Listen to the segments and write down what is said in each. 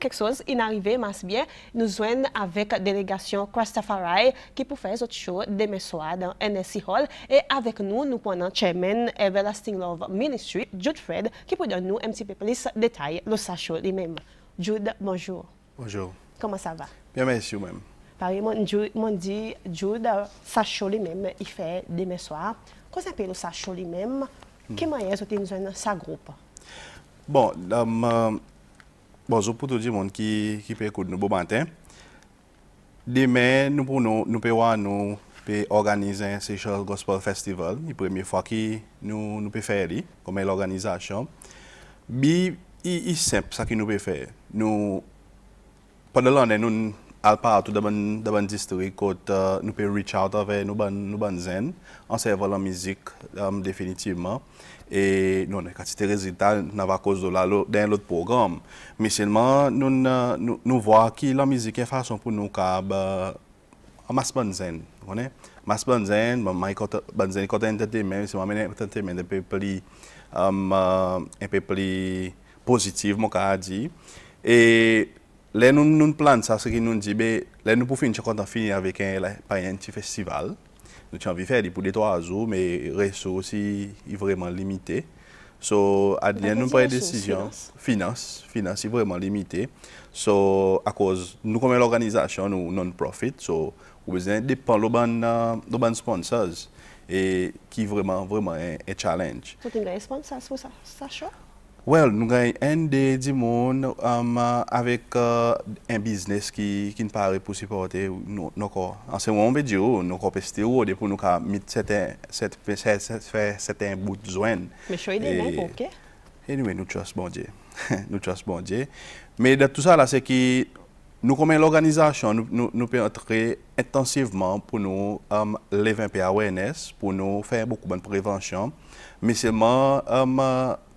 quelque chose, il arrive, mais bien, nous joignons avec la délégation christafari qui pour faire notre show demain soir dans NSC Hall. Et avec nous, nous prenons chairman Everlasting Love Ministry, Jude Fred, qui peut donner nous un petit peu plus de détails de sa show lui-même. Jude, bonjour. Bonjour. Comment ça va? Bien, merci vous-même. Pareil, mon dit Jude, sa show lui-même, il fait demain soir. Qu'est-ce qu'on appelle sa show lui-même? Quelle manière est-ce que nous joignons sa groupe? Bon, je peux te dire monde qui peut écouter nous bon matin. Demain, nous pouvons organiser un Seychelles Gospel Festival. C'est la première fois que nous pouvons faire comme l'organisation. C'est simple ce que nous pouvons faire. Nous, pendant l'année, nous allons partout dans le district, nous pouvons reach out avec nos zen, en servant la musique définitivement. Et nous avons des résultats à cause de l'autre programme. Mais seulement, nous voyons que la musique est une façon pour nous de masse banzen. Masse banzen, banzen côté entertainment, c'est un entertainment un peu plus positif, mon cas dit. Et là, nous planons ça, ce qui nous dit, là, nous pouvons finir avec un petit festival. Nous avons envie de faire pour 2-3 jours, mais le réseau aussi est vraiment limité. So, à dire, nous prenons une décision. Finance est vraiment limité. So, à cause, nous, comme l'organisation, nous non-profit, so, nous besoin dépendre de nos sponsors, et qui est vraiment un challenge. Vous avez un sponsor pour ça show? Well, nous avons un des monde avec un business qui nous paraît pour supporter nous. En ce moment, nous avons testé pour nous mettre certains bouts de besoin. Mais je suis aidé, ok? Anyway, nous trust bon Dieu. Nous trust bon Dieu. Mais de tout ça, c'est que nous, comme l'organisation, nous pouvons entrer intensivement pour nous lever un peu awareness, pour nous faire beaucoup de prévention. Mais seulement,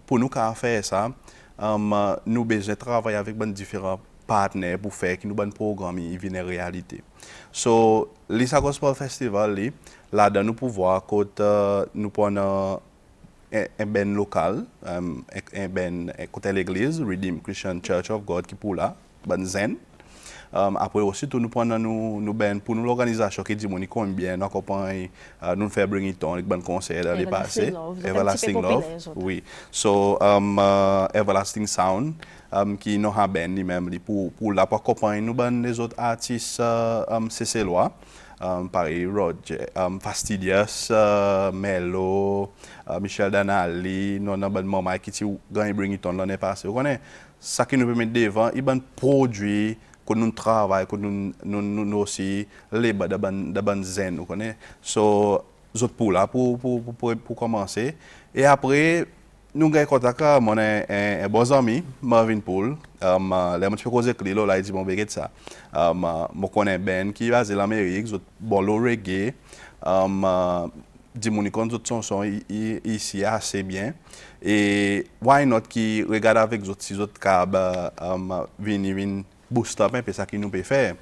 pour nous faire ça, nous besoin travailler avec différents partenaires pour faire que nos programmes viennent en réalité. So, l'Isa Gospel Festival, là-dedans, nous pouvons voir que nous prenons un ben local, un ben côté l'église, Redeemed Christian Church of God, qui pour là, ben zen. Après aussi, nous prenons nous pour nous l'organisation qui dit combien nous accompagnons, nous faisons bring it on, avec un concert l'année passée. Everlasting Love. Oui. So, Everlasting Sound, qui nous a ben lui-même pour accompagner nous les autres artistes cécélois. Pareil, Roger, Fastidious, Melo, Michel Danali, nous avons un moment qui a gagné bring it on l'année passée. Vous connaissez, ça qui nous permet devant, il y a un produit que nous travaillons, que nous aussi les de zen, vous connaissez. So, pour là pour commencer. Et après, nous avons contact avec un bon ami, Marvin Poole. Là, je peux causer avec lui, là, il dit, bon, regarde ça. Je connais Ben qui est basé en Amérique, bon, le reggae. Dis-moi, nous sont ici assez bien. Et why not qui regarde avec les autres câbles, viennent boost up un peu ça qui nous peut faire.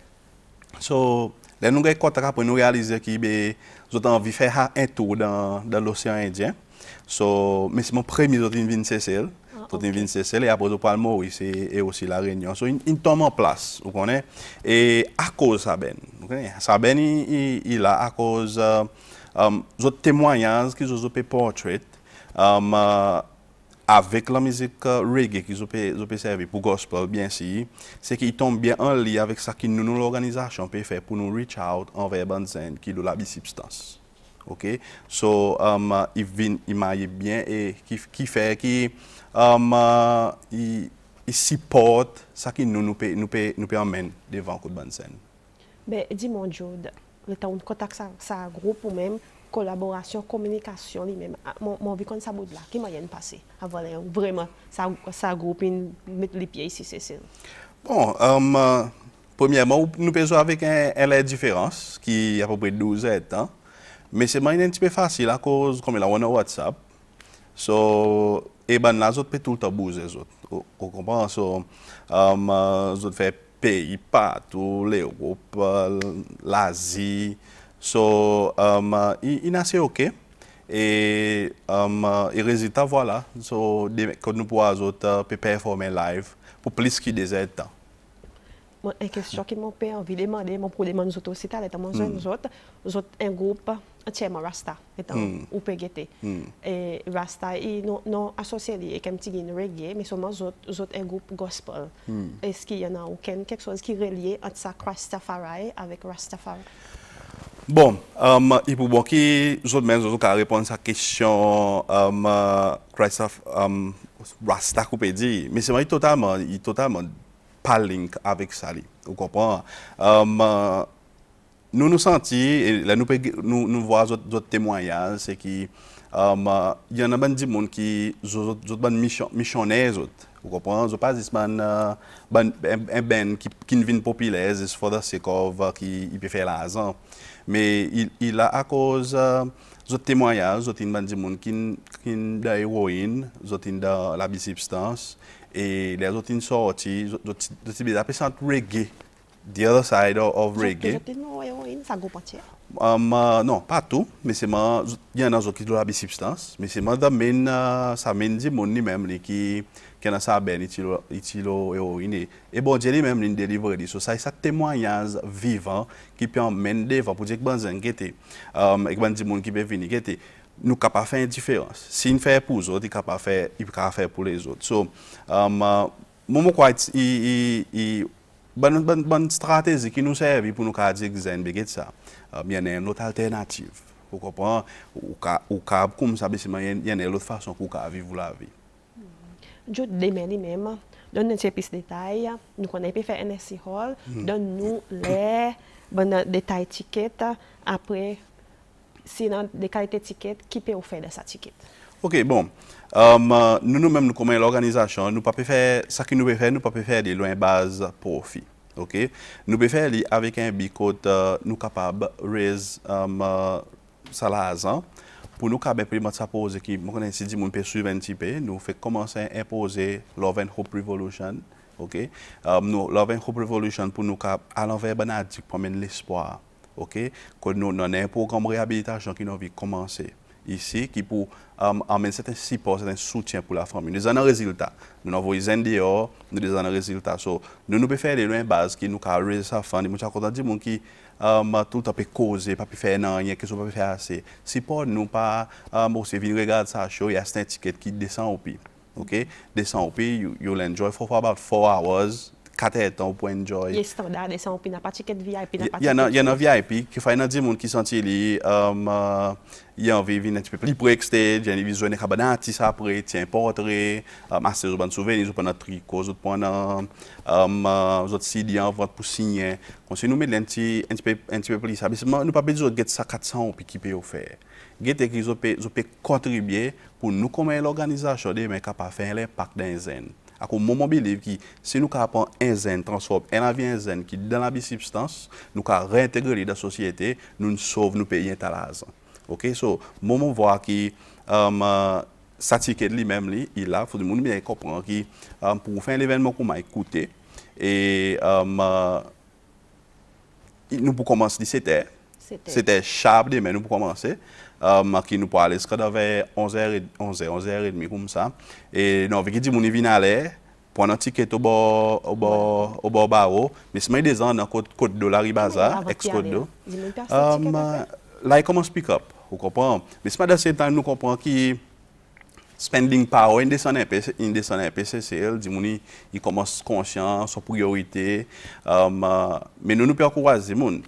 So, là, nous avons contact pour nous réaliser que nous avons envie de faire un tour dans l'océan Indien. So, mais c'est mon premier jour de Cécile. Et après, nous parlons Maurice et aussi la Réunion. So, il tombe en place, vous connaissez. Et à cause de ça, Ben, il a à cause de témoignages qu'ils ont fait portrait avec la musique reggae qu'ils ont servi pour gospel, bien sûr, c'est qu'il tombe bien en lien avec ce que nous, l'organisation, peut faire pour nous reach out envers Banzen qui ont la substance. OK? So, il maille bien et qui fait qu'il supporte ce que nous peut emmener devant le Banzen. Mais dis-moi, Jude, le temps de contact ça groupe ou même collaboration, communication lui-même. Mon vie comme ça bout là, qui m'a passé avant vraiment ça groupe mettre les pieds ici c'est. Bon, premièrement, nous pesons avec une différence qui est à peu près 12 ans. Mais c'est un petit peu facile à cause comme là on a WhatsApp. So et ben là autres peut tout le temps bouger les autres. On comprend so autres fait pays partout, l'Europe, l'Asie. So, il est assez OK. Et le résultat, voilà. So, quand nous pouvons performer live pour plus que des temps. Une question qui m'a fait envie de demander, mon pour demander aux autres aussi, nous autres, un groupe entièrement Rasta, ou Pegete. Et Rasta, ils nous associés avec un petit reggae, mais seulement un groupe gospel. Est-ce qu'il y en a quelque chose qui est relié entre ça, Christafari avec Rastafari? Bon, il faut bon qui vous répondre à cette question Rasta qu'on peut dire, mais c'est vrai totalement pas link avec ça. Vous comprenez? Nous sentons et là nous voyons d'autres témoignages, c'est qu'il y en a des gens qui sont missionnaires. Vous comprenez? Je ne sais pas un ben qui ne vient populaire, c'est for the sake of qui peut faire l'argent. Mais il a à cause de témoignages, il y a des gens qui sont dans l'héroïne, dans la substance, et les autres sont sortis, ils appellent ça reggae, the other side of reggae. Ça groupe entier? Non, pas tout, mais c'est moi, il y en a d'autres qui ont la substance, mais c'est moi ça mène des gens lui-même qui ont ça ben héroïne et bon Dieu lui-même il délivre dit ça c'est un témoignage vivant qui peut emmener devant pour dire que banzan gete et ban di monde qui peut venir gete nous capable faire une différence si il fait pour les autres il capable faire pour les autres so moi quoi bonne stratégie qui nous sert pour nous dire que zen beget ça bien une autre alternative vous comprenez ou comme ça il y a une autre façon pour vivre la vie. Je demande même, donne-nous un peu de détails, nous connaissons faire NSC Hall, donne-nous les détails tickets, après, si dans des qualités tickets, qui peut offrir de sa ticket? Ok, bon, nous-mêmes, nous comme l'organisation, nous ne pouvons pas faire, ce que nous pouvons faire, nous ne pouvons pas faire des loin base profit. Ok, nous pouvons faire avec un bicode, nous sommes capables de raise salaire. Pour nous, nous s'apposer qui, si nous peut suivre un petit peu, nous fait commencer à imposer Love and Hope Revolution, ok? Love and Hope Revolution pour nous à l'envers banatique pour mener l'espoir, ok? Que nous avons un programme de réhabilitation qui nous a commencé ici, qui pour amener certains support, certains soutien pour la famille. Nous avons un résultat. Nous avons des NDO, nous avons un résultat. So, nous pouvons faire des lois bases qui nous ont réussi à faire. Nous avons des gens qui tout le temps causer, pas faire rien, que ce soit pas faire assez. Si pour nous pas, c'est venir regarder ça show, il y a un ticket qui descend au pays, ok? Descend au pays, you'll enjoy for about 4 hours. 4 temps pour enjoy. Il y a standard, descend au pays, n'a pas ticket VIP, n'a pas ticket. Il y a un VIP qui fait des gens qui sont il y a envie de venir un petit peu plus backstage, il y a une vision de cabanati après, tiens portrait, master de souvenirs, pendant tricot, pendant autres CD en vente pour signer. Si nous mettons un petit peu plus ça, nous pas besoin de get ça 400 puis qui peut faire. Get qui peut contribuer pour nous comme l'organisation de mais capable faire l'impact dans zen. À cause moment believe qui si nous capable un zen transforme un vie un zen qui dans la substance, nous capable réintégrer dans la société, nous sauve nous payer ta l'argent. OK, so moment voir qui ça ticket lui-même il a faut monde bien comprendre qui pour faire l'événement qu'on m'a écouté et nous pour commencer c'était sharp mais nous pour commencer qui nous pour aller vers 11h30 comme ça et non avec dit mon vient aller prendre un ticket au bord barreau mais c'est des ans dans code dollar bazar ex code là il commence pick up vous comprenez mais c'est pas dans ce temps nous comprenons qui spending power in descend un PCCL dit mouni il commence conscience son priorité mais nous peut encourager moun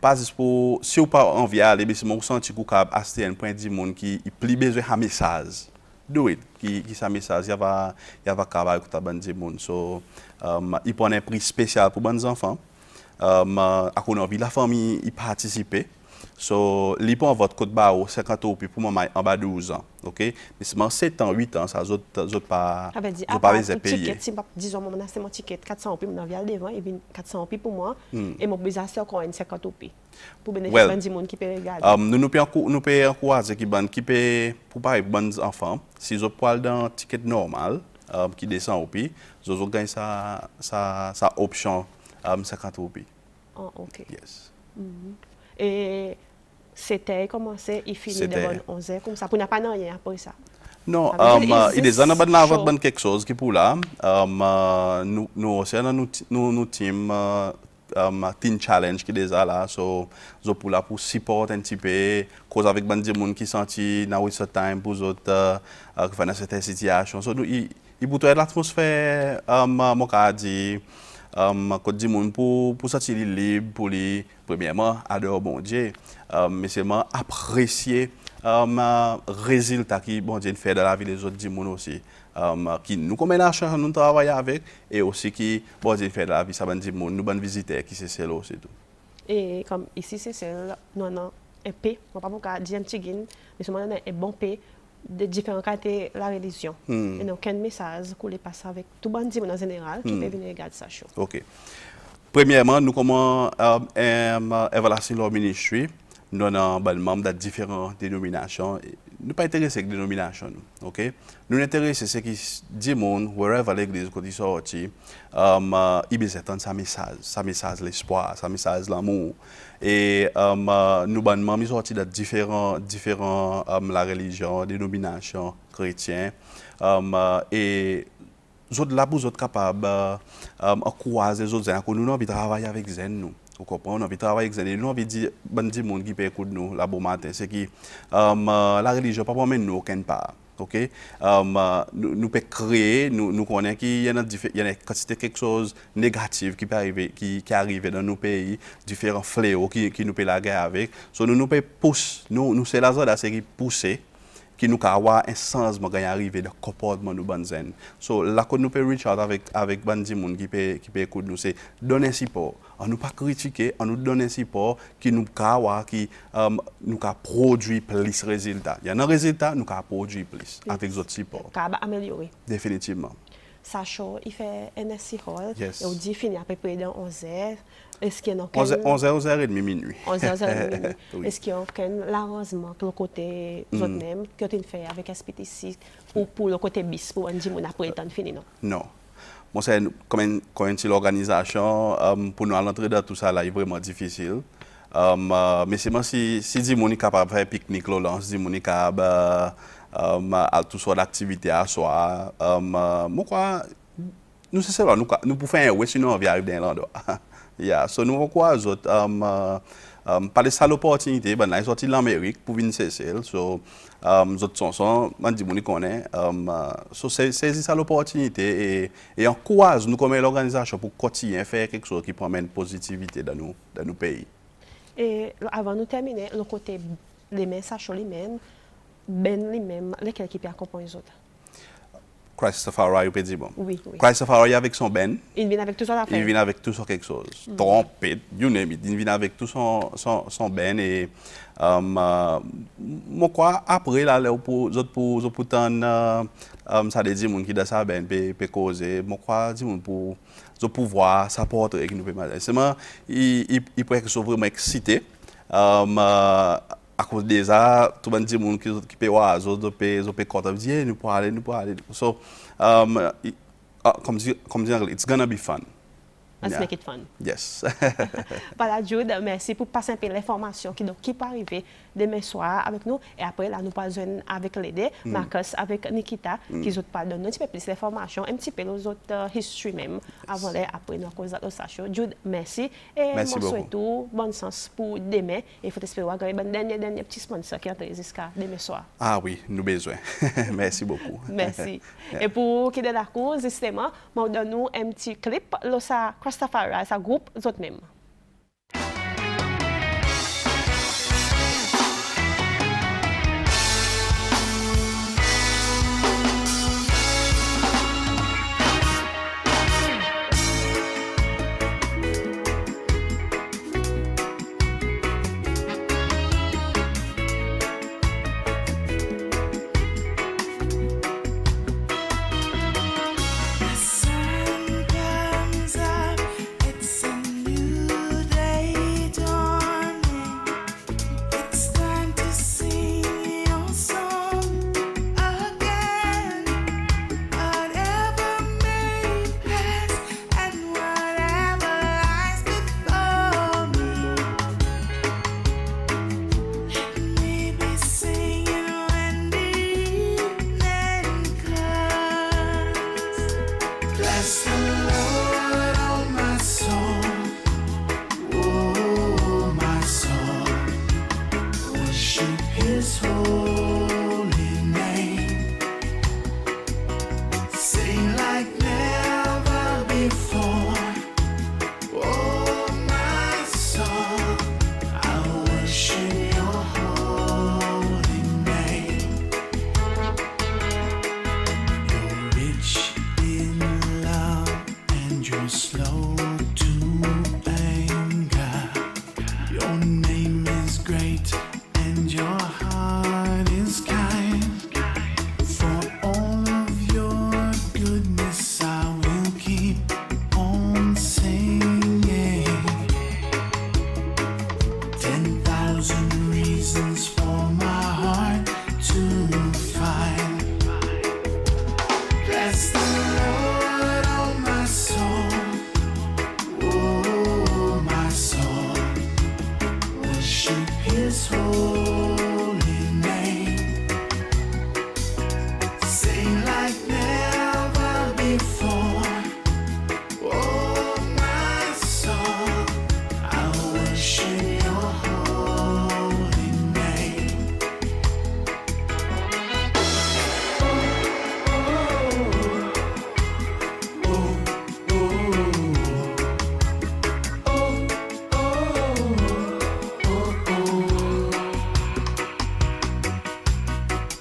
pas pour si ou pas envie aller mais si mon senti qu'on cap acheter un point dit moun qui pli besoin un message do it qui sa message il va travailler pour ta bande moun so il prend un prix spécial pour bons enfants à qu'on envie la famille y participer. So, li pour votre code barreau 50 € pour moi en bas de 12 ans, OK? Mais c'est 7 ans, 8 ans, ça autres pas les payer. Si disons mon c'est mon ticket 400 € pour mon vial devant et bien 400 € pour moi et mon besoin c'est encore 50 € pour bénéficier des gens qui peut regarder. Nous peut encourager qui peut pour pas bons enfants, si vous poil dans ticket normal qui descend au pays, vous gagnez ça option 50 €. Oh, OK. Yes. Et c'était commencé, il finit de bonne 11h comme ça. Pour n'a pas rien après ça. Non, il est en ban quelque chose qui pour là. Nous aussi nous team teen challenge qui déjà là, so pour là pour support un petit peu, cause avec bandi monde qui senti now it's a time pour autres qui fait dans cette situation. So il pour l'atmosphère mon cas dit quand dit monde pour sentir libre pour lui premièrement adore bon Dieu, mais seulement apprécier résultat qui bon Dieu fait dans la vie des autres du monde aussi, qui nous comme la chance nous travailler avec et aussi qui bon Dieu fait dans la vie ça du monde nous bonnes visiteurs qui c'est celle aussi tout. Et comme ici c'est celle nous avons un paix, on pas pour dire un petit gain, mais seulement un bon paix de différents côtés la religion. Et donc quel message qu'on les passe avec tout bandit en général qui peut venir regarder ça show. OK. Premièrement, nous comment évaluer leur ministry. Nous avons membres de différentes dénominations. Nous ne sommes pas intéressés avec les dénominations. Okay? Nous nous intéressons à ce qui dit monde, wherever l'église est sortie, il besoin d'entendre sa message l'espoir, sa message l'amour. Et nous avons membres sortis de différents la religion, dénominations chrétiennes. Et nous sommes capables de croiser les autres, nous avons envie de travailler avec nous. Vous comprenez? On a envie de travailler avec eux. Nous avons dit, bandi monde qui peut écouter nous là bon matin, c'est que la religion pas promène nous aucun part. OK? Nous pouvons créer, nous connaissons qu'il y a quand c'était quelque chose de négatif qui peut arriver, qui arrive dans nos pays, différents fléaux qui nous peut la guerre avec. So, nous pouvons pousser, nous c'est la zone qui pousse qui nous avoir un changement qui arrive dans le comportement de banzen. So là que nous pouvons reach out avec bandi monde qui peut écouter nous, c'est donner support. On nous pas critiquer, on nous donner support qui nous nous produit plus de résultats. Il y a un résultat, nous produit plus avec d'autres supports. Améliorer. Définitivement. Ça show, il fait NSC Hall. Yes. Et on dit finir à peu près dans 11h. Est-ce qu'il y a 11h30 minuit. 11h30 Oui. Est-ce qu'il y a l'arrangement que le côté autres même que tu fais avec SPTC ou pour le côté bis pour un dit mon après temps fini non? Non. Moi c'est comme une l'organisation pour nous à l'entrée dans tout ça là est vraiment difficile. Mais c'est moi si dit mon est capable de faire pique-nique là, si dit mon est capable à tout sortes d'activités à soi. Moi quoi nous c'est ça nous pour faire un sinon on vient arriver dans l'endroit. Yeah, so nous quoi autres pas de sale opportunité ben là ils sorti de l'Amérique pour venir cesser so autres sont man dit mon connaît so c'est ça l'opportunité et encourage nous comme l'organisation pour continuer faire quelque chose qui promène positivité dans nos pays. Et avant de terminer le côté les messages sur les mêmes ben les mêmes lesquels qui peut accompagner les autres. Christafari, vous peut dire bon. Oui. Christafari avec son ben. Il vient avec tout ça à faire. Il vient avec tout ça quelque chose. Trompette, you name it. Il vient avec tout son ben et moi quoi après là pour tant ça des gens qui dans ça ben peut causer moi quoi dit pour pouvoir s'apporter qui nous peut mal. Seulement il peut être vraiment excité. À cause de ça, tout le monde dit qui peut voir, ils peuvent compter, dire nous pouvons aller. So, comme dit en anglais, it's gonna be fun. Let's make it fun. Yes. Voilà, Jude, merci pour passer un peu l'information qui peut arriver demain soir avec nous. Et après, là, nous passons avec l'aider, Marcus, avec Nikita, qui nous donne un petit peu plus d'informations, un petit peu les autres history même, avant et après, nous cause de ça. Jude, merci. Et merci moi, souhaite bon sens pour demain. Et il faut espérer qu'il y a un dernier petit sponsor qui entre jusqu'à demain soir. Ah oui, nous besoin. Merci beaucoup. Merci. Et pour qui de la cause, justement, nous donnons un petit clip, ça Christafari, ça groupe, autres même. The sun comes up, it's a new Your name is great and your heart is kind. For all of your goodness I will keep on singing. 10,000 reasons for my heart to find. Bless the Lord, oh my soul. Oh, my soul. Worship His holy name. Sing like never before. Oh, my soul. I worship Your holy name.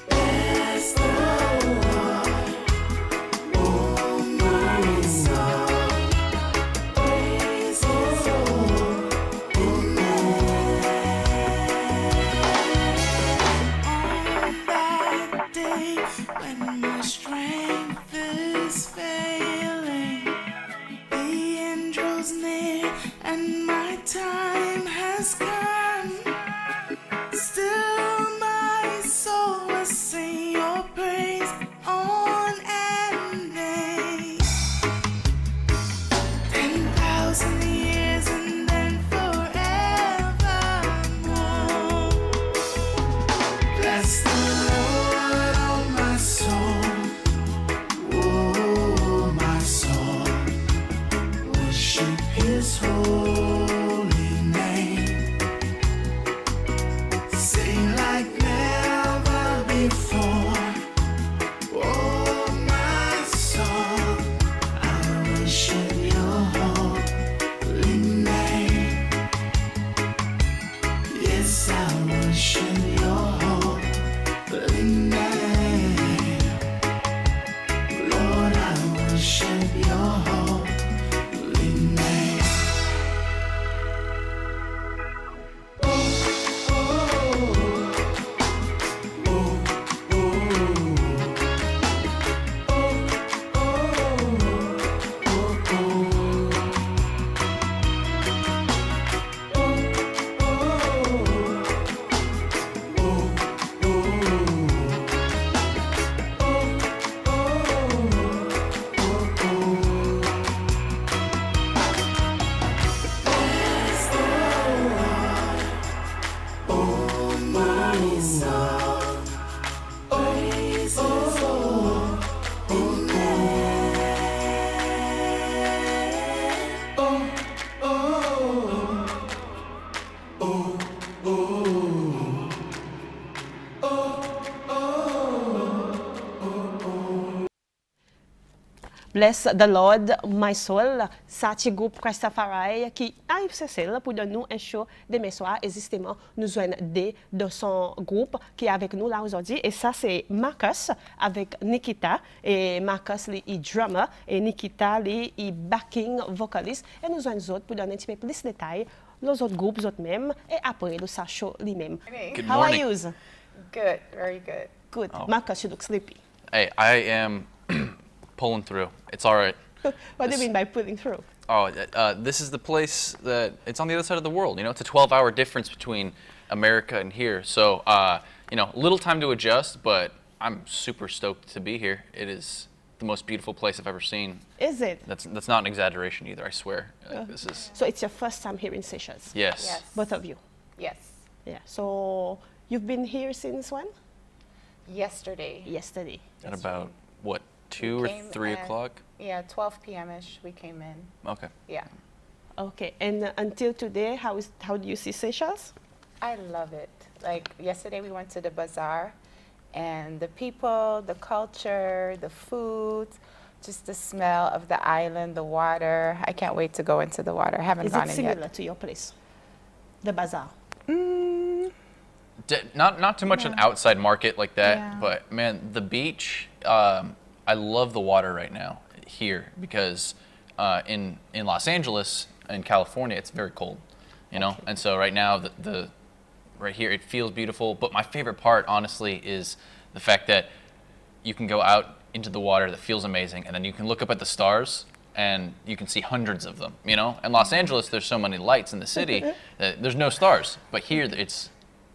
Bless the Lord, oh my soul. Praise His holy name. On that day when my strength is failing, the end draws near and my time has come. Still my soul will sing Your praise on ending. 10,000 years and then forevermore. Bless the Lord, oh my soul. Oh, my soul. Worship His holy name. Sing like never before. Oh, my soul. I worship Your holy name. Yes, I worship Your holy name. Lord, I worship Your holy name. Bless the Lord, oh my soul. Praise His holy name. Bless the Lord, my soul. Ça, c'est groupe Christafari qui arrive sur scène pour donner nous un show demain soir. Et justement, nous joignons des de son groupe qui est avec nous là aujourd'hui. Et ça, c'est Marcus avec Nikita. Et Marcus, il est drummer. Et Nikita, il est backing vocaliste. Et nous joignons les autres pour donner un petit peu plus de détails. Les autres groupes, les autres mêmes. Et après, le show lui-même. Good How are morning. you? Good, very good. Good. Oh. Marcus, you look sleepy. Hey, I am pulling through. It's all right. What do you mean by pulling through? Oh, this is the place that it's on the other side of the world. You know, it's a 12-hour difference between America and here. So, you know, a little time to adjust, but I'm super stoked to be here. It is the most beautiful place I've ever seen. Is it? That's not an exaggeration either. I swear. This is So it's your first time here in Seychelles? yes. Yes. Both of you? Yes. Yeah. So you've been here since when? Yesterday. Yesterday. At about what, 2 We or came 3 at- o'clock? Yeah, 12 p.m.-ish we came in. Okay. Yeah. Okay. And until today, how do you see Seychelles? I love it. Like yesterday we went to the bazaar and the people, the culture, the food, just the smell of the island, the water. I can't wait to go into the water. I haven't Is gone it in yet. similar to your place? The bazaar? Not too much an outside market like that, Yeah. but man, the beach. I love the water right now here because in Los Angeles in California it's very cold, you know. And so right now, the right here, it feels beautiful. But my favorite part, honestly, is the fact that you can go out into the water that feels amazing, and then you can look up at the stars, and you can see hundreds of them, you know. In Los Angeles, there's so many lights in the city that there's no stars. But here, it's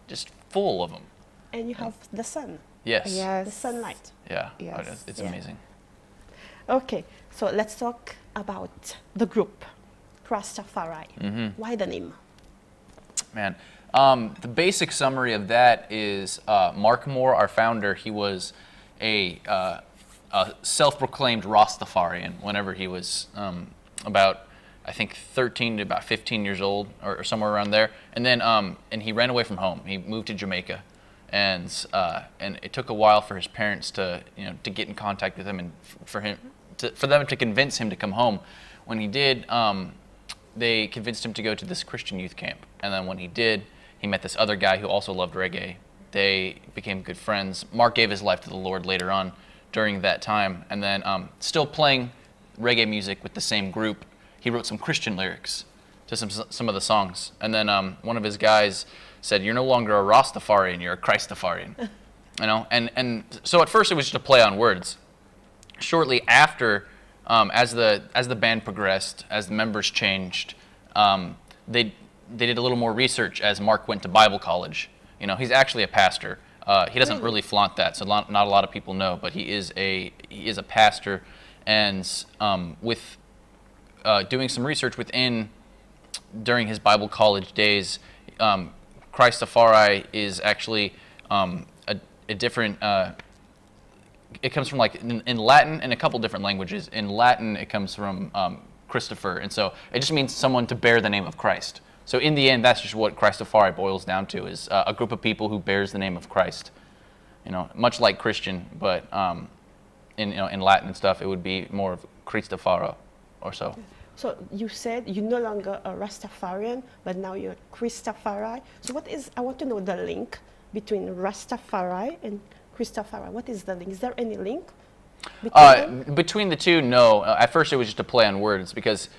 just full of them. And you have the sun. Yes. Yes. The sunlight. Yeah. Yes. It's Yeah. amazing. Okay, so let's talk about the group, Christafari. Why the name? Man, the basic summary of that is Mark Moore, our founder, he was a self-proclaimed Rastafarian whenever he was about, I think, 13 to about 15 years old, or somewhere around there. And then and he ran away from home. He moved to Jamaica, and it took a while for his parents to to get in contact with him, and for them to convince him to come home. When he did, they convinced him to go to this Christian youth camp. And then when he did, he met this other guy who also loved reggae. They became good friends. Mark gave his life to the Lord later on during that time. And then still playing reggae music with the same group, he wrote some Christian lyrics to some of the songs. And then one of his guys said, "You're no longer a Rastafarian, you're a Christafarian." You know, and so at first it was just a play on words. Shortly after, as the band progressed, as the members changed, they did a little more research as Mark went to Bible college. You know, he's actually a pastor. He doesn't really flaunt that, so not a lot of people know, but he is a pastor, and with doing some research during his Bible college days, Christafari is actually a different. It comes from, like, in Latin and a couple different languages. In Latin, it comes from Christopher, and so it just means someone to bear the name of Christ. So in the end, that's just what Christafari boils down to, is a group of people who bears the name of Christ. You know, much like Christian, but in Latin and stuff, it would be more of Christafaro or so. So you said you're no longer a Rastafarian, but now you're Christafari. So I want to know the link between Rastafari and Christafari. What is the link? Is there any link between them? Between the two, no. At first, it was just a play on words, because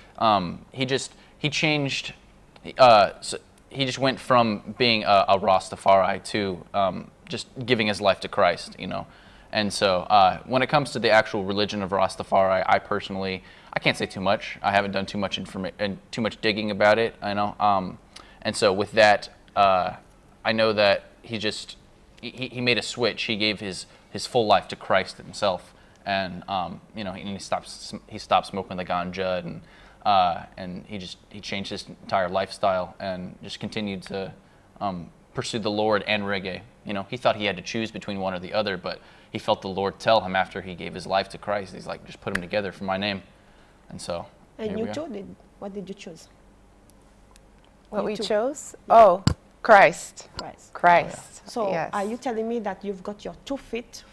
he changed. So he just went from being a Rastafari to just giving his life to Christ, you know. And so when it comes to the actual religion of Rastafari, I can't say too much. I haven't done too much digging about it, I know. And so with that, I know that he made a switch. He gave his full life to Christ himself, and you know, he stopped smoking the ganja, and he changed his entire lifestyle and just continued to pursue the Lord and reggae. You know, he thought he had to choose between one or the other, but he felt the Lord tell him after he gave his life to Christ, he's like, just put them together for my name. And so. And you chose what did you choose? What we too. chose? Oh, Christ. Christ. Christ. So yes. are you telling me that you've got your 2 feet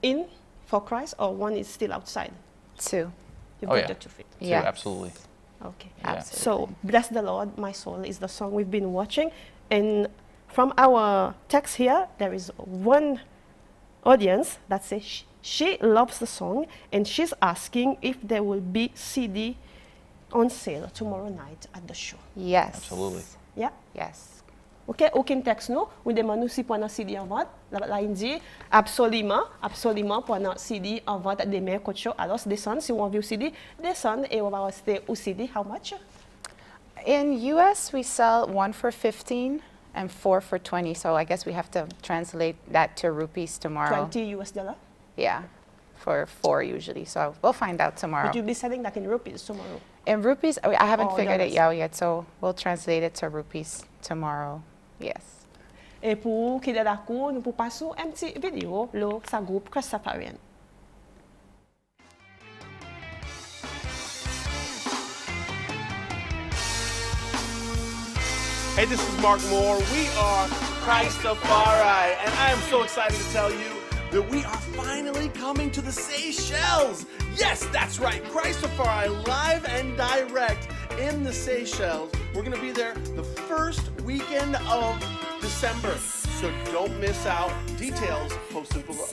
in for Christ, or one is still outside? 2. You've Oh, got yeah. your 2 feet. Too, Yes. absolutely. Okay. Yeah. Absolutely. So, Bless the Lord, My Soul is the song we've been watching. And from our text here, there is one audience that says she loves the song, and she's asking if there will be CD on sale tomorrow night at the show. Yes. Absolutely. Yeah? Yes. Ok, aucun texte nous, ou demande nous si pour un CD en vente. Là, il dit absolument pour un CD en vente demain, coach show. Alors, descend, si on veut au CD, descend et on va rester au CD. How much? In US, we sell 1 for 15 and 4 for 20. So I guess we have to translate that to rupees tomorrow. $20 US. Yeah, for 4 usually. So we'll find out tomorrow. But you'll be selling that in rupees tomorrow. In rupees, I haven't Oh, figured it dollars. out yet, so we'll translate it to rupees tomorrow. Yes. Et pour qui est d'accord, nous pouvons passer un petit vidéo là, sa groupe Christafarian. Hey, this is Mark Moore. We are Christafari, and I am so excited to tell you that we are finally coming to the Seychelles. Yes, that's right, Christafari live and direct in the Seychelles. We're going to be there the first weekend of December, so don't miss out. Details posted below.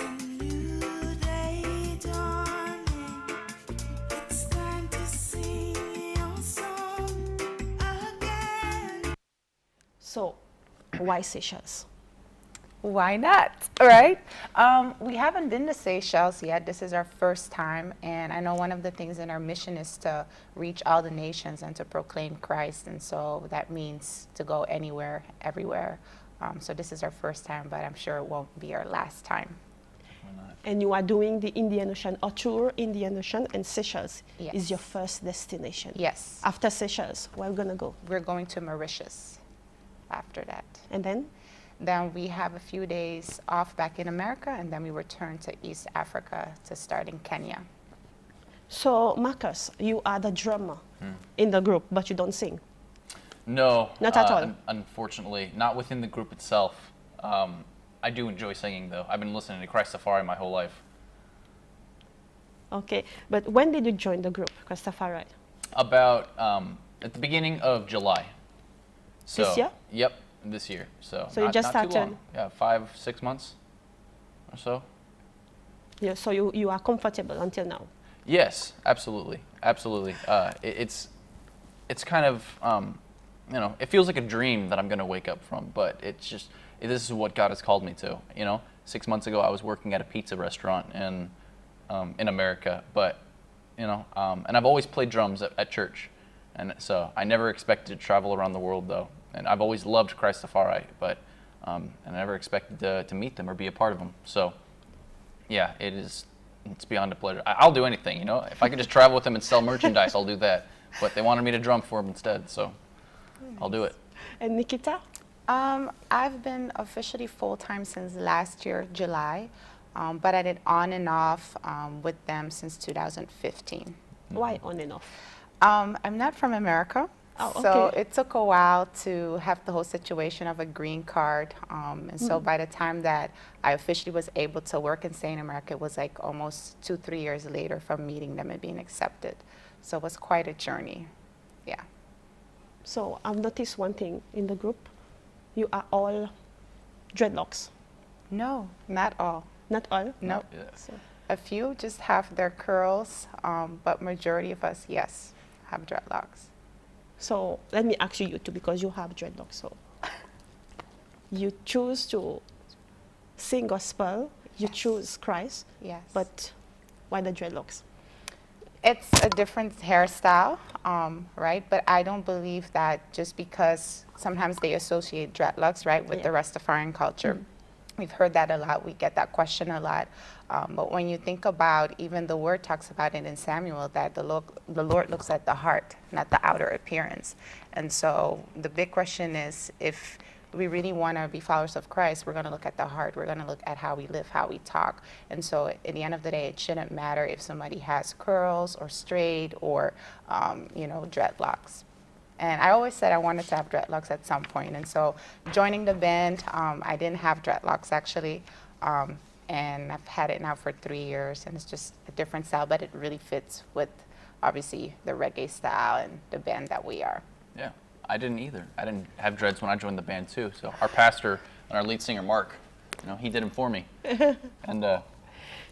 So, why Seychelles? Why not, right? We haven't been to Seychelles yet. This is our first time, and I know one of the things in our mission is to reach all the nations and to proclaim Christ, and so that means to go anywhere, everywhere. So this is our first time, but I'm sure it won't be our last time. And you are doing the Indian Ocean, a tour Indian Ocean, and Seychelles Yes. is your first destination. Yes. After Seychelles, where are we gonna go? We're going to Mauritius after that. And then? Then we have a few days off back in America, and then we return to East Africa to start in Kenya. So, Marcus, you are the drummer in the group, but you don't sing. No. Not at all? Unfortunately, not within the group itself. I do enjoy singing, though. I've been listening to Christafari my whole life. Okay, but when did you join the group, Christafari? About at the beginning of July. So, This year? Yep, this year. So you not, just not too started? long. Yeah, 5-6 months or so. Yeah, so you are comfortable until now? Yes, absolutely, absolutely. It's kind of you know, it feels like a dream that I'm going to wake up from, but it's just this is what God has called me to. You know, 6 months ago I was working at a pizza restaurant in America, but you know, and I've always played drums at church, and so I never expected to travel around the world though, and I've always loved Christafari, but I never expected to meet them or be a part of them. So yeah, it's beyond a pleasure. I'll do anything, you know. If I could just travel with them and sell merchandise, I'll do that. But they wanted me to drum for them instead, so I'll do it. And Nikita? I've been officially full-time since last year, July, but I did on and off with them since 2015. Why on and off? I'm not from America, so it took a while to have the whole situation of a green card. And so by the time that I officially was able to work and stay in America, it was like almost 2-3 years later from meeting them and being accepted. So it was quite a journey, yeah. So I've noticed one thing in the group. You are all dreadlocks. No, not all. Not all? No. Yeah. So, A few just have their curls, but majority of us, yes, have dreadlocks. so let me ask you two, because you have dreadlocks. So you choose to sing gospel, you choose Christ, Yes. but why the dreadlocks? It's a different hairstyle, right? But I don't believe that just because sometimes they associate dreadlocks, right, with the Rastafarian culture. We've heard that a lot. We get that question a lot. But when you think about, even the word talks about it in Samuel, that the Lord looks at the heart, not the outer appearance. And so the big question is, if we really want to be followers of Christ, we're going to look at the heart. We're going to look at how we live, how we talk. And so at the end of the day, it shouldn't matter if somebody has curls or straight or, you know, dreadlocks. And I always said I wanted to have dreadlocks at some point. And so joining the band, I didn't have dreadlocks actually. And I've had it now for 3 years, and it's just a different style, but it really fits with obviously the reggae style and the band that we are. Yeah, I didn't either. I didn't have dreads when I joined the band too. So our pastor and our lead singer Mark, you know, he did them for me. And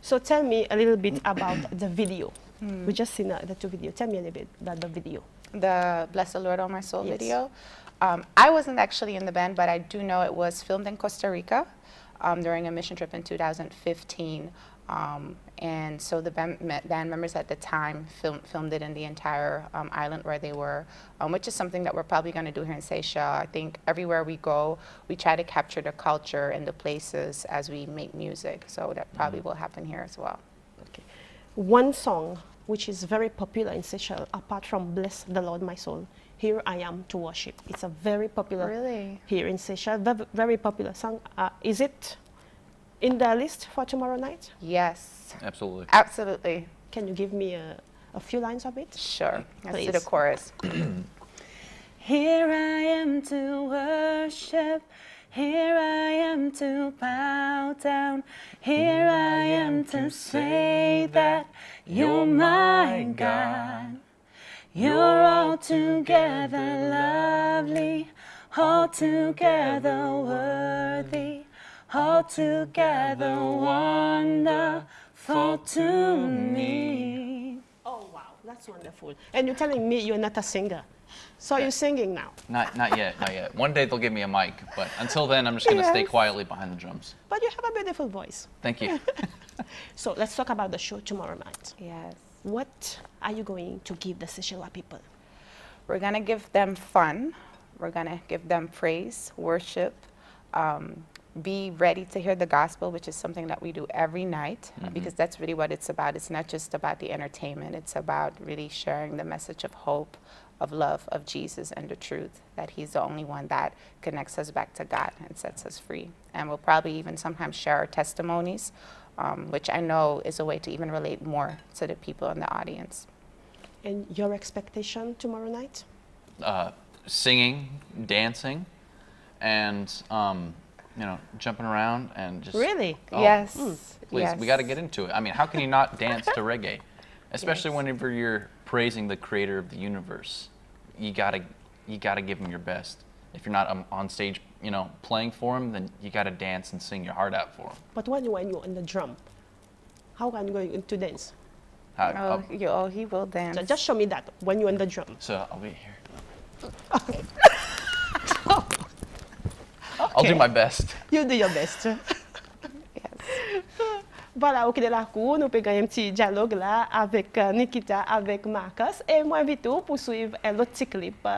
So tell me a little bit about the video. We just seen the two videos. Tell me a little bit about the video. The Bless the Lord, Oh My Soul Yes. video. I wasn't actually in the band, but I do know it was filmed in Costa Rica during a mission trip in 2015. And so the band members at the time filmed it in the entire island where they were, which is something that we're probably going to do here in Seychelles. I think everywhere we go, we try to capture the culture and the places as we make music. So that probably will happen here as well. Okay. One song which is very popular in Seychelles, apart from Bless the Lord, My Soul, Here I Am to Worship. It's a very popular Really? here in Seychelles, very popular song. Is it in the list for tomorrow night? Yes, absolutely. absolutely. Can you give me a few lines of it? Sure. Let's do Please. the chorus. Here I am to worship, here I am to bow down, here I am to say that you're my God. You're altogether lovely, altogether worthy, altogether wonderful to me. Oh, wow, that's wonderful. And you're telling me you're not a singer. So you're singing now. Not yet, not yet. One day they'll give me a mic, but until then, I'm just gonna stay Yes. quietly behind the drums. But you have a beautiful voice. Thank you. So let's talk about the show tomorrow night. Yes. What are you going to give the Seychelles people? We're going to give them fun. We're going to give them praise, worship, be ready to hear the gospel, which is something that we do every night, because that's really what it's about. It's not just about the entertainment. It's about really sharing the message of hope, of love, of Jesus, and the truth, that he's the only one that connects us back to God and sets us free. And we'll probably even sometimes share our testimonies, which I know is a way to even relate more to the people in the audience. And your expectation tomorrow night? Singing, dancing, and you know, jumping around and just Really? Oh, Yes. Please, Yes. we got to get into it. I mean, how can you not dance to reggae, especially whenever you're praising the creator of the universe? You gotta give him your best. If you're not on stage, you know, playing for him, then you gotta dance and sing your heart out for him. But when you're on the drum, how are you going to dance? He will dance. So just show me that when you're on the drum. So I'll be here. I'll do my best. You do your best. Yes. Voilà, au de la cour, nous pouvons un petit dialogue là avec Nikita, avec Marcus. Et moi, invite vous pour suivre l'autre petit clip,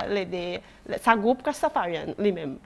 sa groupe Christafarian lui-même.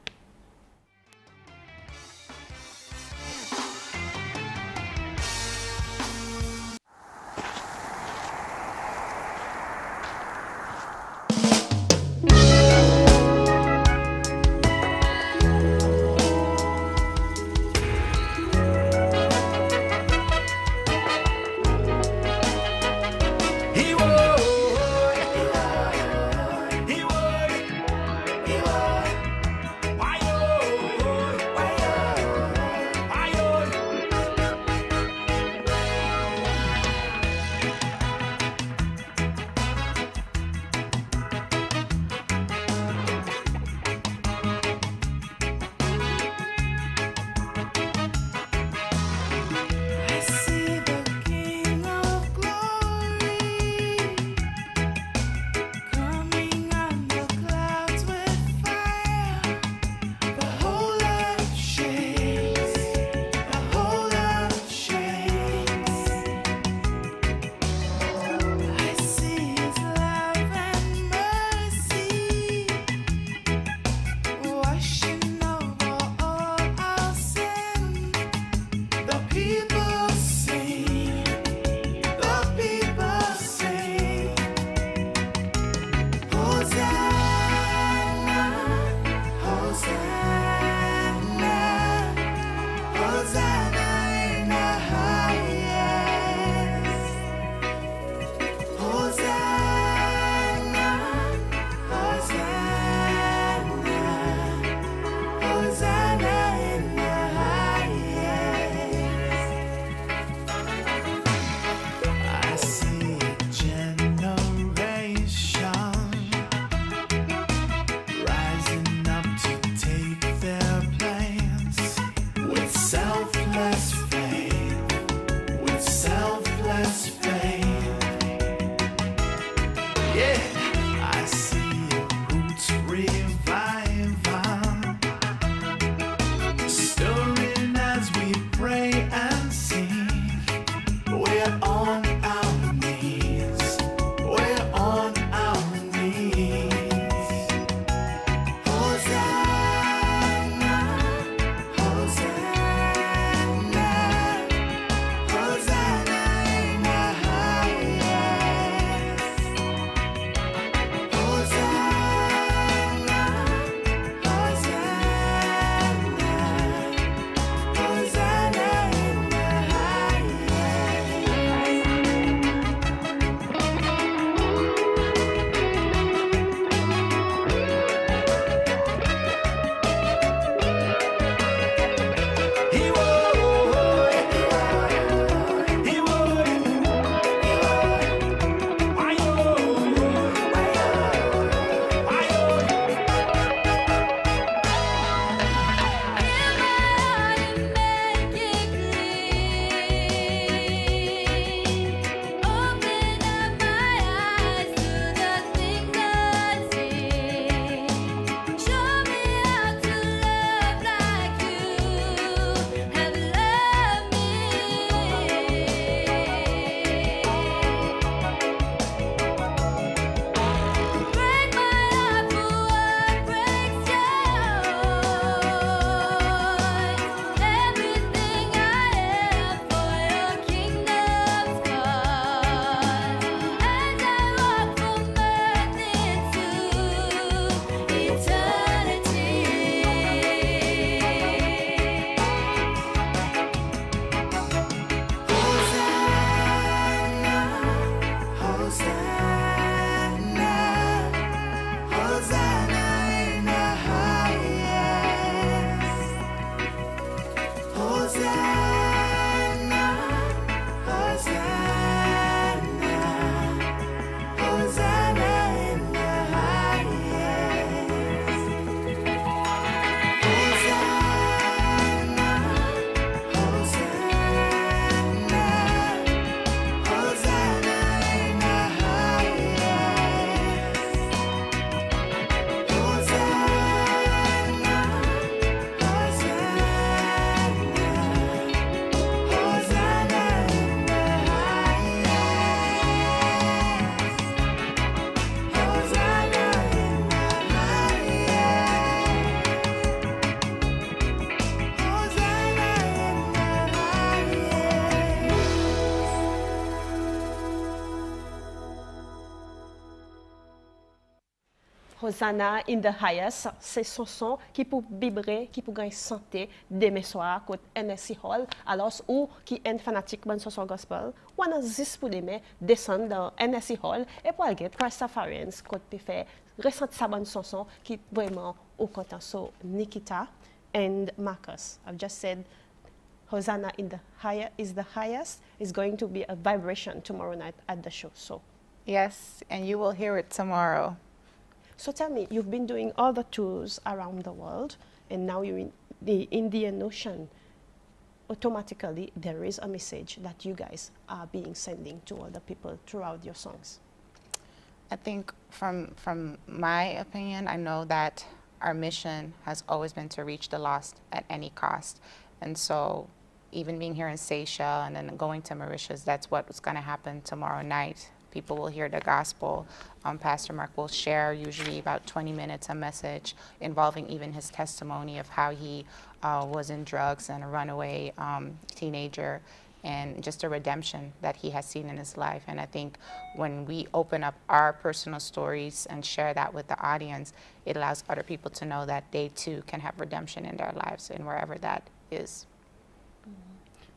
Hosanna in the highest, c'est chanson qui pour vibrer, qui pour gagner santé demain soir côté NSC Hall. Alors ou qui est fanatique bonne chanson gospel, ou on a juste pour demain descendre dans NSC Hall et pour aller Christafarians côté faire ressentir sa bonne chanson qui vraiment au content. So Nikita and Marcus, I've just said Hosanna in the highest is going to be a vibration tomorrow night at the show. So Yes, and you will hear it tomorrow. so tell me, you've been doing all the tours around the world, and now you're in the Indian Ocean. Automatically, there is a message that you guys are being sending to other people throughout your songs. I think from my opinion, I know that our mission has always been to reach the lost at any cost. And so even being here in Seychelles and then going to Mauritius, that's what's going to happen tomorrow night. People will hear the gospel. Pastor Mark will share usually about 20 minutes a message involving even his testimony of how he was in drugs and a runaway teenager, and just a redemption that he has seen in his life. And I think when we open up our personal stories and share that with the audience, it allows other people to know that they too can have redemption in their lives and wherever that is.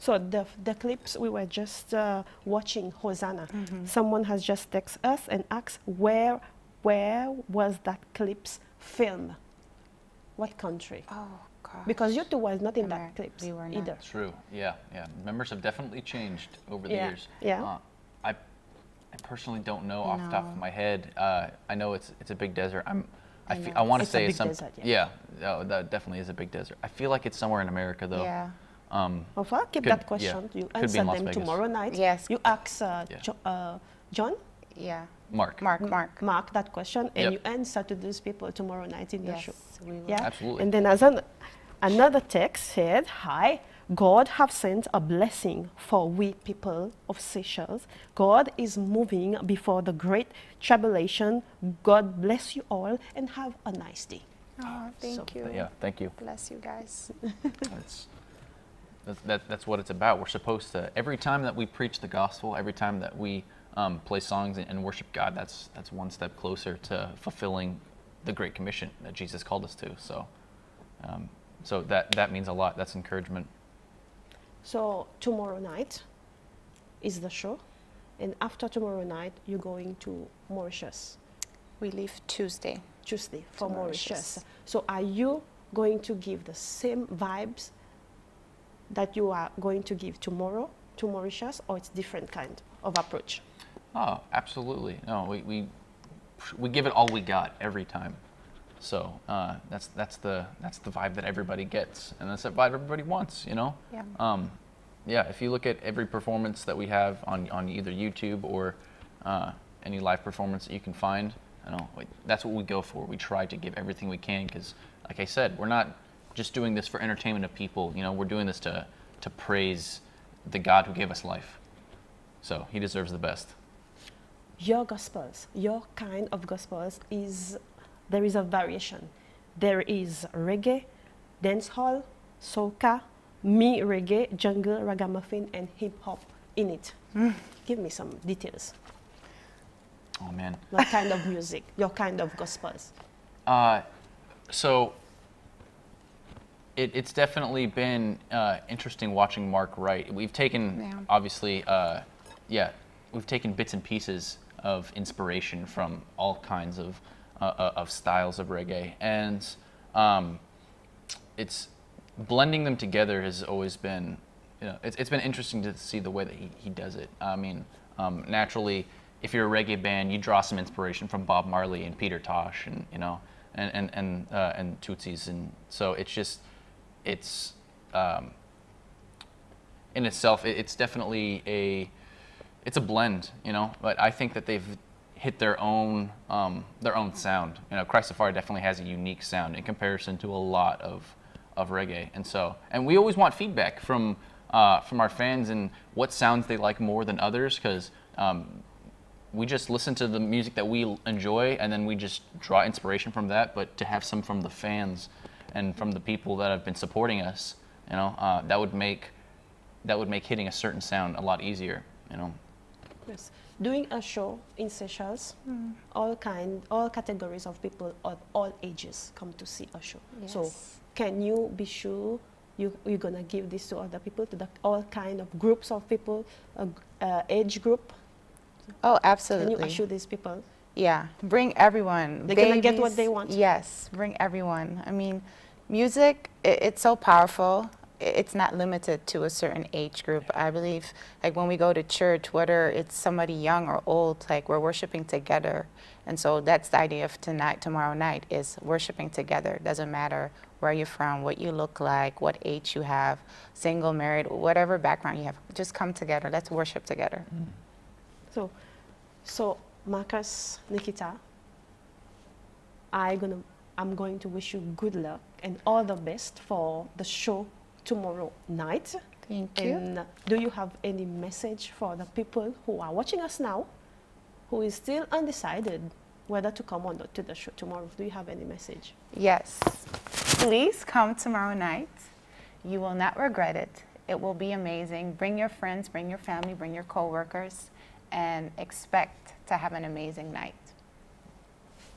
So the clips, we were just watching Hosanna. Someone has just texted us and asked where was that clips filmed? What country? Oh, gosh. Because you two was not in that America. clips We were not. either. True. Yeah, yeah. Members have definitely changed over the Yeah, years. yeah. I personally don't know off the top of my head. I know it's a big desert. I want to It's a say big it's some. desert, Yeah. Oh, that definitely is a big desert. I feel like it's somewhere in America though. Yeah. Enfin, keep Could- that question. yeah, You could be answer in Las them Vegas. tomorrow night. Yes. You ask John, Yeah. Mark. Mark. that question, and Yep. you answer to those people tomorrow night in the Yes, show. we will. Yeah. Absolutely. And then another text said, "Hi, God have sent a blessing for we people of Seychelles. God is moving before the great tribulation. God bless you all and have a nice day." Oh, thank you. Yeah. Thank you. Bless you guys. That's what it's about. We're supposed to, every time that we preach the gospel, every time that we play songs and worship God, that's one step closer to fulfilling the Great Commission that Jesus called us to. So that means a lot. That's encouragement. So tomorrow night is the show, and after tomorrow night, you're going to Mauritius. We leave Tuesday. Tuesday for To Mauritius. Mauritius. So are you going to give the same vibes that you are going to give tomorrow to Mauritius, or it's different kind of approach? Oh, absolutely. No, we give it all we got every time. So that's the vibe that everybody gets, and that's the vibe everybody wants. You know. Yeah. Yeah. If you look at every performance that we have on either YouTube or any live performance that you can find, that's what we go for. We try to give everything we can because, like I said, we're not just doing this for entertainment of people. You know, we're doing this to praise the God who gave us life. So He deserves the best. Your gospels, your kind of gospels there is a variation. There is reggae, dancehall, soca, me reggae, jungle, ragamuffin, and hip hop in it. Give me some details. Oh man. What kind of music? Your kind of gospels? So it's definitely been interesting watching Mark write. We've taken, obviously, we've taken bits and pieces of inspiration from all kinds of styles of reggae, and it's blending them together has always been, it's been interesting to see the way that he does it. I mean, naturally, if you're a reggae band, you draw some inspiration from Bob Marley and Peter Tosh, and and Tootsies, and so it's in itself, it's definitely it's a blend, but I think that they've hit their own sound. Christafari definitely has a unique sound in comparison to a lot of reggae, and we always want feedback from our fans and what sounds they like more than others, because we just listen to the music that we enjoy and then we just draw inspiration from that. But to have some from the fans and from the people that have been supporting us, that would make hitting a certain sound a lot easier. Yes. doing a show in Seychelles, all categories of people of all ages come to see a show. Yes. So can you be sure you're gonna give this to other people, to all kind of groups of people, age group? Oh, Can absolutely. you assure these people? Yeah, bring everyone. They're gonna get what they want? Yes, bring everyone. I mean, music, it's so powerful. It's not limited to a certain age group. I believe, like when we go to church, whether it's somebody young or old, like we're worshiping together. And so that's the idea of tomorrow night, is worshiping together. It doesn't matter where you're from, what you look like, what age you have, single, married, whatever background you have. Just come together. Let's worship together. So Marcus, Nikita, I'm going to wish you good luck and all the best for the show tomorrow night. Thank you. And do you have any message for the people who are watching us now, who is still undecided whether to come or not to the show tomorrow? Do you have any message? Yes. Please come tomorrow night. You will not regret it. It will be amazing. Bring your friends, bring your family, bring your co-workers, and expect to have an amazing night.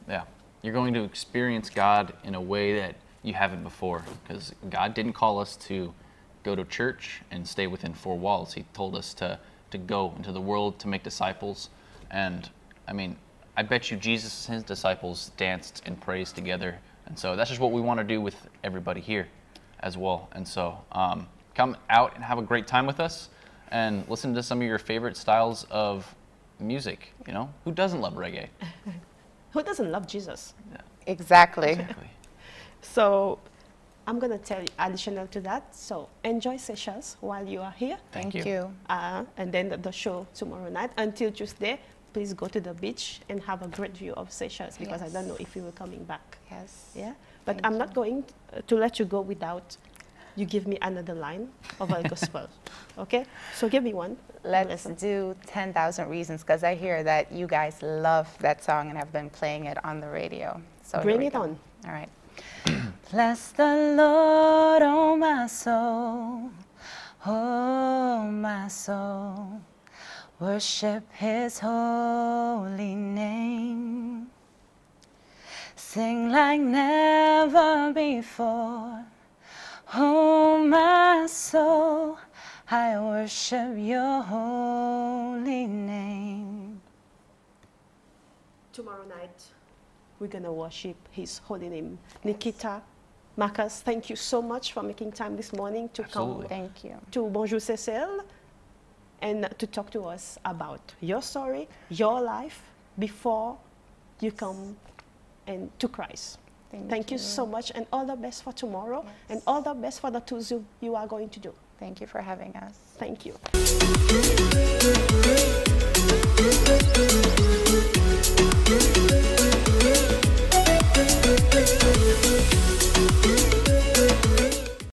Yeah, you're going to experience God in a way that you haven't before, because God didn't call us to go to church and stay within four walls. He told us to go into the world to make disciples. And I mean, I bet you Jesus and his disciples danced and praised together. And so that's just what we want to do with everybody here as well. And so come out and have a great time with us and listen to some of your favorite styles of music. You know, who doesn't love reggae? Who doesn't love Jesus? Yeah, Exactly. exactly. So I'm going to tell you additional to that. So enjoy Seychelles while you are here. Thank you. And then the show tomorrow night. Until Tuesday, please go to the beach and have a great view of Seychelles, because I don't know if you will coming back. Yes. Yeah, but Thank I'm you. not going to let you go without you give me another line of a gospel. Okay, so give me one. Let's Listen. do 10,000 Reasons, because I hear that you guys love that song and have been playing it on the radio. So here Bring we it go. on. All right. Bless the Lord, oh my soul, oh my soul. Worship his holy name. Sing like never before. Oh my soul, I worship your holy name. Tomorrow night, we're going to worship his holy name. Nikita, Marcus, thank you so much for making time this morning to Absolutely. come Thank you. to Bonjour Cecil and to talk to us about your story, your life before you come and to Christ. Thank you so much, and all the best for tomorrow, and all the best for the tours you are going to do. Thank you for having us. Thank you.